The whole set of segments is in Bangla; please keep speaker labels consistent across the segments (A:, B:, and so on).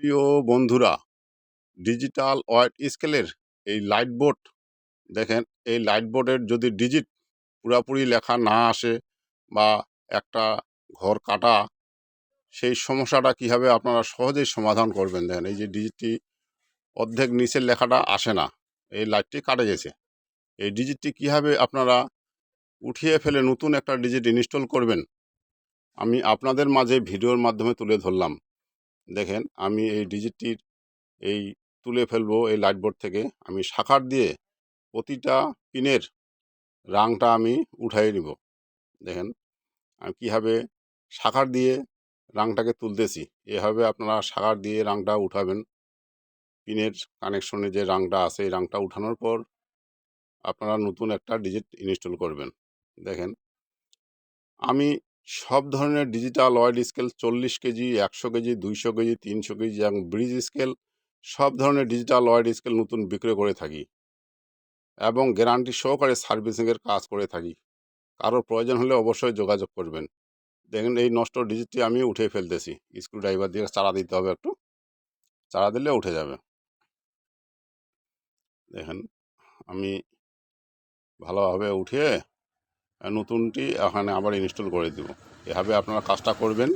A: প্রিয় বন্ধুরা, ডিজিটাল ওয়াইড স্কেলের এই লাইট বোর্ড দেখেন। এই লাইট বোর্ডের যদি ডিজিট পুরাপুরি লেখা না আসে বা একটা ঘর কাটা, সেই সমস্যাটা কীভাবে আপনারা সহজেই সমাধান করবেন। দেখেন এই যে ডিজিটটি অর্ধেক নিচের লেখাটা আসে না, এই লাইটটি কাটে গেছে। এই ডিজিটটি কীভাবে আপনারা উঠিয়ে ফেলে নতুন একটা ডিজিট ইনস্টল করবেন, আমি আপনাদের মাঝে ভিডিওর মাধ্যমে তুলে ধরলাম। দেখেন আমি এই ডিজিটটির এই তুলে ফেলবো এই লাইট বোর্ড থেকে। আমি শাখার দিয়ে প্রতিটা পিনের রাংটা আমি উঠাই নিব। দেখেন আমি কীভাবে শাখার দিয়ে রাংটাকে তুলতেছি। এভাবে আপনারা শাখার দিয়ে রাংটা উঠাবেন। পিনের কানেকশনে যে রাংটা আছে এই রাংটা উঠানোর পর আপনারা নতুন একটা ডিজিট ইনস্টল করবেন। দেখেন আমি সব ধরনের digital wide scale 40 KG, 100 KG, 200 KG, 300 KG এবং ব্রিজ স্কেল সব ধরনের ডিজিটাল ওয়াইড স্কেল নতুন বিক্রয় করে থাকি এবং গ্যারান্টি সহকারে সার্ভিসিংয়ের কাজ করে থাকি। কারোর প্রয়োজন হলে অবশ্যই যোগাযোগ করবেন। দেখেন এই নষ্ট ডিজিটটি আমি উঠে ফেলতেছি। স্ক্রু ড্রাইভার দিয়ে চাড়া দিতে হবে, একটু চাড়া দিলে উঠে যাবে। দেখেন আমি ভালোভাবে উঠিয়ে নতুনটি এখানে আবার ইনস্টল করে দেব। এভাবে আপনারা কাজটা করবেন।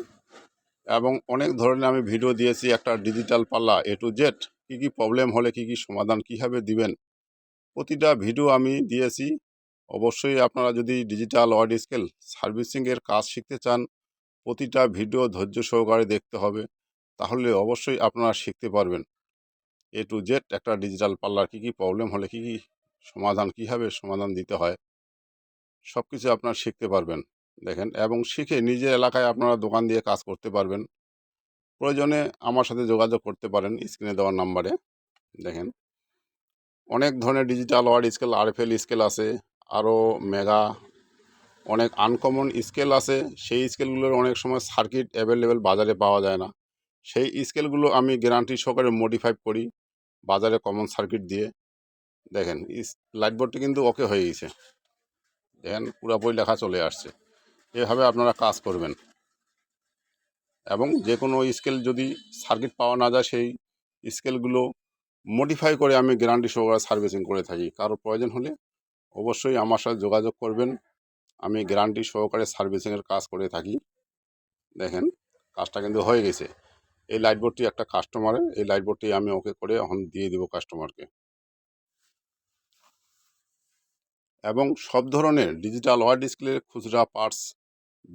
A: এবং অনেক ধরনের আমি ভিডিও দিয়েছি, একটা ডিজিটাল পাল্লা A to Z, কী কী প্রবলেম হলে কী কী সমাধান কীভাবে দিবেন, প্রতিটা ভিডিও আমি দিয়েছি। অবশ্যই আপনারা যদি ডিজিটাল ওয়াইড স্কেল সার্ভিসিংয়ের কাজ শিখতে চান, প্রতিটা ভিডিও ধৈর্য সহকারে দেখতে হবে, তাহলে অবশ্যই আপনারা শিখতে পারবেন। A to Z একটা ডিজিটাল পাল্লার কী কী প্রবলেম হলে কী কী সমাধান, কীভাবে সমাধান দিতে হয়, সব কিছু আপনারা শিখতে পারবেন। দেখেন এবং শিখে নিজের এলাকায় আপনারা দোকান দিয়ে কাজ করতে পারবেন। প্রয়োজনে আমার সাথে যোগাযোগ করতে পারেন স্ক্রিনে দেওয়ার নাম্বারে। দেখেন অনেক ধরনের digital wide scale, RFL scale আছে, আরও মেগা অনেক আনকমন স্কেল আছে। সেই স্কেলগুলোর অনেক সময় সার্কিট অ্যাভেলেবেল বাজারে পাওয়া যায় না। সেই স্কেলগুলো আমি গ্যারান্টি সহকারে মডিফাই করি বাজারে কমন সার্কিট দিয়ে। দেখেন লাইট বোর্ডটি কিন্তু ওকে হয়ে গেছে। দেখেন পুরোপুরি লেখা চলে আসছে। এভাবে আপনারা কাজ করবেন এবং যে কোনো স্কেল যদি সার্কিট পাওয়া না যায়, সেই স্কেলগুলো মডিফাই করে আমি গ্যারান্টি সহকারে সার্ভিসিং করে থাকি। কারো প্রয়োজন হলে অবশ্যই আমার সাথে যোগাযোগ করবেন। আমি গ্যারান্টি সহকারে সার্ভিসিংয়ের কাজ করে থাকি। দেখেন কাজটা কিন্তু হয়ে গেছে। এই লাইট বোর্ডটি একটা কাস্টমারের, এই লাইট বোর্ডটি আমি ওকে করে এখন দিয়ে দেবো কাস্টমারকে। এবং সব ধরনের ডিজিটাল ওয়াইড স্কেলের খুচরা পার্টস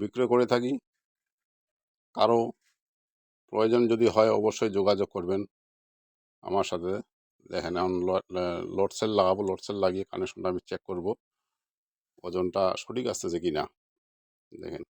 A: বিক্রয় করে থাকি। কারো প্রয়োজন যদি হয় অবশ্যই যোগাযোগ করবেন আমার সাথে। দেখেন এখন লোড সেল লাগাবো, লোড সেল লাগিয়ে কানেকশনটা আমি চেক করব ওজনটা সঠিক আসতেছে কি না। দেখেন